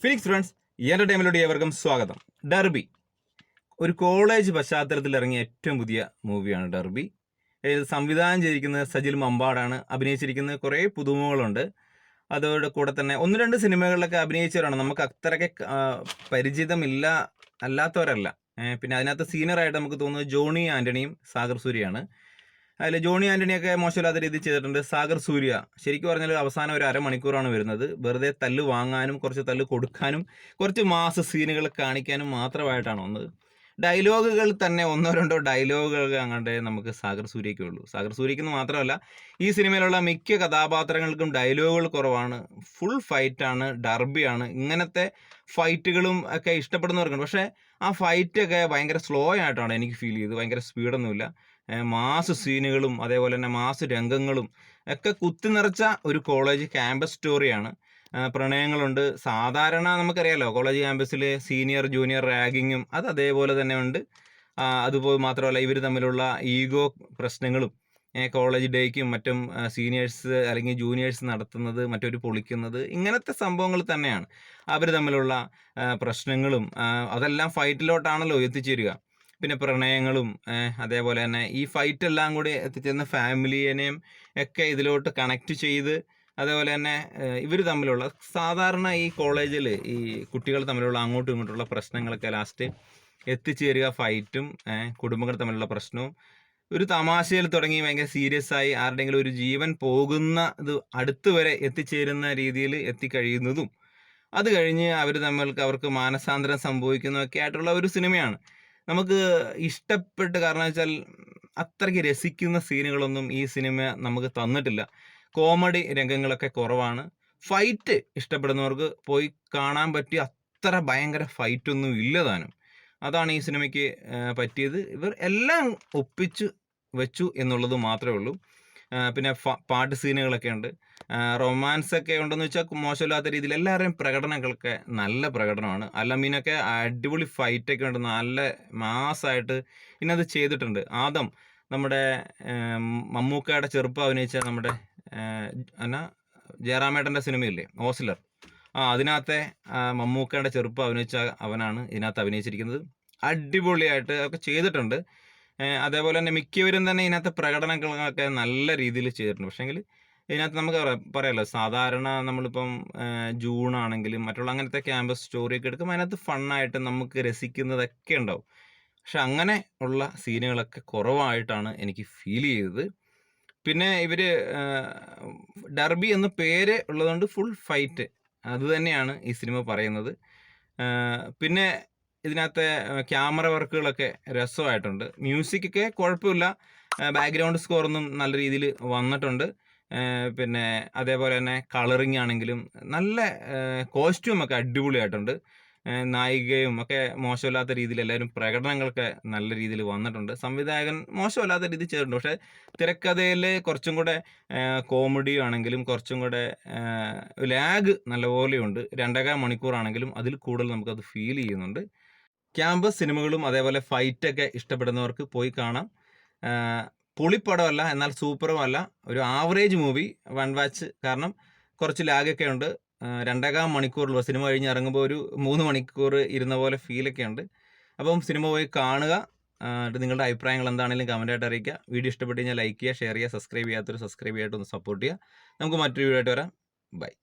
Phoenix friends എൻ്റർടൈൻമെൻറ്റിലൂടെ ഏവർക്കും സ്വാഗതം. Derby ഒരു കോളേജ് പശ്ചാത്തലത്തിൽ ഇറങ്ങിയ ഏറ്റവും പുതിയ മൂവിയാണ് ഡർബി. ഇത് സംവിധാനം ചെയ്തിരിക്കുന്നത് സജിൽ മമ്പാടാണ്. അഭിനയിച്ചിരിക്കുന്ന കുറേ പുതുമുകളുണ്ട്. അതോടെ കൂടെ തന്നെ ഒന്ന് രണ്ട് സിനിമകളിലൊക്കെ അഭിനയിച്ചവരാണ്. നമുക്ക് അത്രയ്ക്ക് പരിചിതമില്ല അല്ലാത്തവരല്ല. പിന്നെ അതിനകത്ത് സീനിയറായിട്ട് നമുക്ക് തോന്നുന്നത് ജോണി ആൻ്റണിയും സാഗർ സൂര്യയാണ്. അതിൽ ജോണി ആൻ്റണിയൊക്കെ മോശമില്ലാത്ത രീതിയിൽ ചെയ്തിട്ടുണ്ട്. സാഗർ സൂര്യ ശരിക്കും പറഞ്ഞാൽ അവസാനം ഒരു അരമണിക്കൂറാണ് വരുന്നത്. വെറുതെ തല്ല് വാങ്ങാനും കുറച്ച് തല്ല് കൊടുക്കാനും കുറച്ച് മാസ് സീനുകൾ കാണിക്കാനും മാത്രമായിട്ടാണ് വന്നത്. ഡയലോഗുകൾ തന്നെ ഒന്നോ രണ്ടോ ഡയലോഗുകൾ അങ്ങോട്ട് നമുക്ക് സാഗർ സൂര്യയ്ക്കേ ഉള്ളൂ. സാഗർ സൂര്യയ്ക്കെന്ന് മാത്രമല്ല, ഈ സിനിമയിലുള്ള മിക്ക കഥാപാത്രങ്ങൾക്കും ഡയലോഗുകൾ കുറവാണ്. ഫുൾ ഫൈറ്റാണ്, ഡർബിയാണ്. ഇങ്ങനത്തെ ഫൈറ്റുകളും ഒക്കെ ഇഷ്ടപ്പെടുന്നവർക്കുണ്ട്. പക്ഷേ ആ ഫൈറ്റൊക്കെ ഭയങ്കര സ്ലോ ആയിട്ടാണ് എനിക്ക് ഫീൽ ചെയ്തത്. ഭയങ്കര സ്പീഡൊന്നുമില്ല. മാസ് സീനുകളും അതേപോലെ തന്നെ മാസ് രംഗങ്ങളും ഒക്കെ കുത്തി നിറച്ച ഒരു കോളേജ് ക്യാമ്പസ് സ്റ്റോറിയാണ്. പ്രണയങ്ങളുണ്ട്. സാധാരണ നമുക്കറിയാലോ കോളേജ് ക്യാമ്പസിൽ സീനിയർ ജൂനിയർ റാഗിങ്ങും അത് അതേപോലെ തന്നെ ഉണ്ട്. അതുപോലെ മാത്രമല്ല ഇവർ തമ്മിലുള്ള ഈഗോ പ്രശ്നങ്ങളും കോളേജ് ഡേക്കും മറ്റും സീനിയേഴ്സ് അല്ലെങ്കിൽ ജൂനിയേഴ്സ് നടത്തുന്നത് മറ്റൊരു പൊളിക്കുന്നത് ഇങ്ങനത്തെ സംഭവങ്ങൾ തന്നെയാണ്. അവർ തമ്മിലുള്ള പ്രശ്നങ്ങളും അതെല്ലാം ഫൈറ്റിലോട്ടാണല്ലോ എത്തിച്ചേരുക. പിന്നെ പ്രണയങ്ങളും അതേപോലെ തന്നെ ഈ ഫൈറ്റ് എല്ലാം കൂടി എത്തിച്ചേർന്ന ഫാമിലിയെയും ഒക്കെ ഇതിലോട്ട് കണക്ട് ചെയ്ത് അതേപോലെ തന്നെ ഇവർ തമ്മിലുള്ള സാധാരണ ഈ കോളേജിൽ ഈ കുട്ടികൾ തമ്മിലുള്ള അങ്ങോട്ടും ഇങ്ങോട്ടുള്ള പ്രശ്നങ്ങളൊക്കെ ലാസ്റ്റ് എത്തിച്ചേരുക ഫൈറ്റും കുടുംബങ്ങൾ തമ്മിലുള്ള പ്രശ്നവും ഒരു തമാശയിൽ തുടങ്ങി ഭയങ്കര സീരിയസ് ആയി ആരുടെയെങ്കിലും ഒരു ജീവൻ പോകുന്ന ഇത് അടുത്ത് വരെ എത്തിച്ചേരുന്ന രീതിയിൽ എത്തിക്കഴിയുന്നതും അത് കഴിഞ്ഞ് അവർ തമ്മിൽ അവർക്ക് മാനസാന്തരം സംഭവിക്കുന്നതൊക്കെ ആയിട്ടുള്ള ഒരു സിനിമയാണ്. നമുക്ക് ഇഷ്ടപ്പെട്ട് കാരണം വെച്ചാൽ അത്രയ്ക്ക് രസിക്കുന്ന സീനുകളൊന്നും ഈ സിനിമ നമുക്ക് തന്നിട്ടില്ല. കോമഡി രംഗങ്ങളൊക്കെ കുറവാണ്. ഫൈറ്റ് ഇഷ്ടപ്പെടുന്നവർക്ക് പോയി കാണാൻ പറ്റിയ അത്ര ഭയങ്കര ഫൈറ്റൊന്നും ഇല്ലതാനും. അതാണ് ഈ സിനിമയ്ക്ക് പറ്റിയത്. ഇവർ എല്ലാം ഒപ്പിച്ച് വെച്ചു എന്നുള്ളത് മാത്രമേ ഉള്ളൂ. പിന്നെ പാട്ട് സീനുകളൊക്കെ ഉണ്ട്. റൊമാൻസ് ഒക്കെ ഉണ്ടെന്ന് വെച്ചാൽ മോശമില്ലാത്ത രീതിയിൽ എല്ലാവരുടെയും പ്രകടനങ്ങളൊക്കെ നല്ല പ്രകടനമാണ്. അലമീനൊക്കെ അടിപൊളി ഫൈറ്റൊക്കെ ഉണ്ട്. നല്ല മാസ്സായിട്ട് ഇന്നത് ചെയ്തിട്ടുണ്ട്. ആദം നമ്മുടെ മമ്മൂക്കയുടെ ചെറുപ്പം അഭിനയിച്ച നമ്മുടെ എന്നാ ജയറാമേട്ടൻ്റെ സിനിമയില്ലേ ഓസ്ലർ, അതിനകത്തെ മമ്മൂക്കയുടെ ചെറുപ്പം അഭിനയിച്ച അവനാണ് ഇതിനകത്ത് അഭിനയിച്ചിരിക്കുന്നത്. അടിപൊളിയായിട്ട് ഒക്കെ ചെയ്തിട്ടുണ്ട്. അതേപോലെ തന്നെ മിക്കവരും തന്നെ ഇതിനകത്ത് പ്രകടനങ്ങളൊക്കെ നല്ല രീതിയിൽ ചെയ്തിട്ടുണ്ട്. പക്ഷേങ്കിൽ ഇതിനകത്ത് നമുക്ക് പറയാമല്ലോ, സാധാരണ നമ്മളിപ്പം ജൂണാണെങ്കിലും മറ്റുള്ള അങ്ങനത്തെ ക്യാമ്പസ് സ്റ്റോറിയൊക്കെ എടുക്കുമ്പോൾ അതിനകത്ത് ഫണ്ണായിട്ട് നമുക്ക് രസിക്കുന്നതൊക്കെ ഉണ്ടാവും. പക്ഷെ അങ്ങനെ ഉള്ള സീനുകളൊക്കെ കുറവായിട്ടാണ് എനിക്ക് ഫീൽ ചെയ്തത്. പിന്നെ ഇവർ ഡർബി എന്ന പേര് ഉള്ളതുകൊണ്ട് ഫുൾ ഫൈറ്റ് അത് തന്നെയാണ് ഈ സിനിമ പറയുന്നത്. പിന്നെ ഇതിനകത്തെ ക്യാമറ വർക്കുകളൊക്കെ രസമായിട്ടുണ്ട്. മ്യൂസിക്കൊക്കെ കുഴപ്പമില്ല. ബാക്ക്ഗ്രൗണ്ട് സ്കോറൊന്നും നല്ല രീതിയിൽ വന്നിട്ടുണ്ട്. പിന്നെ അതേപോലെ തന്നെ കളറിങ് ആണെങ്കിലും നല്ല കോസ്റ്റ്യൂമൊക്കെ അടിപൊളിയായിട്ടുണ്ട്. നായികയും ഒക്കെ മോശമില്ലാത്ത രീതിയിൽ എല്ലാവരും പ്രകടനങ്ങളൊക്കെ നല്ല രീതിയിൽ വന്നിട്ടുണ്ട്. സംവിധായകൻ മോശമല്ലാത്ത രീതിയിൽ ചെയ്തിട്ടുണ്ട്. പക്ഷേ തിരക്കഥയിൽ കുറച്ചും കൂടെ കോമഡി ആണെങ്കിലും കുറച്ചും കൂടെ ലാഗ് നല്ലപോലെയുണ്ട്. 2.5 മണിക്കൂറാണെങ്കിലും അതിൽ കൂടുതൽ നമുക്കത് ഫീൽ ചെയ്യുന്നുണ്ട്. ക്യാമ്പസ് സിനിമകളും അതേപോലെ ഫൈറ്റൊക്കെ ഇഷ്ടപ്പെടുന്നവർക്ക് പോയി കാണാം. പൊളിപ്പടമല്ല, എന്നാൽ സൂപ്പറും അല്ല, ഒരു ആവറേജ് മൂവി, വൺ വാച്ച്. കാരണം കുറച്ച് ലാഗൊക്കെ ഉണ്ട്. 2.5 മണിക്കൂറുള്ള സിനിമ കഴിഞ്ഞ് ഇറങ്ങുമ്പോൾ ഒരു 3 മണിക്കൂർ ഇരുന്ന പോലെ ഫീലൊക്കെ ഉണ്ട്. അപ്പം സിനിമ പോയി കാണുക. നിങ്ങളുടെ അഭിപ്രായങ്ങൾ എന്താണെങ്കിലും കമൻറ്റായിട്ട് അറിയിക്കുക. വീഡിയോ ഇഷ്ടപ്പെട്ട് കഴിഞ്ഞാൽ ലൈക്ക് ചെയ്യുക, ഷെയർ ചെയ്യുക, സബ്സ്ക്രൈബ് ചെയ്യാത്തൊരു സബ്സ്ക്രൈബ് ചെയ്യായിട്ട് ഒന്ന് സപ്പോർട്ട് ചെയ്യുക. നമുക്ക് മറ്റൊരു വീഡിയോ ആയിട്ട് വരാം. ബൈ.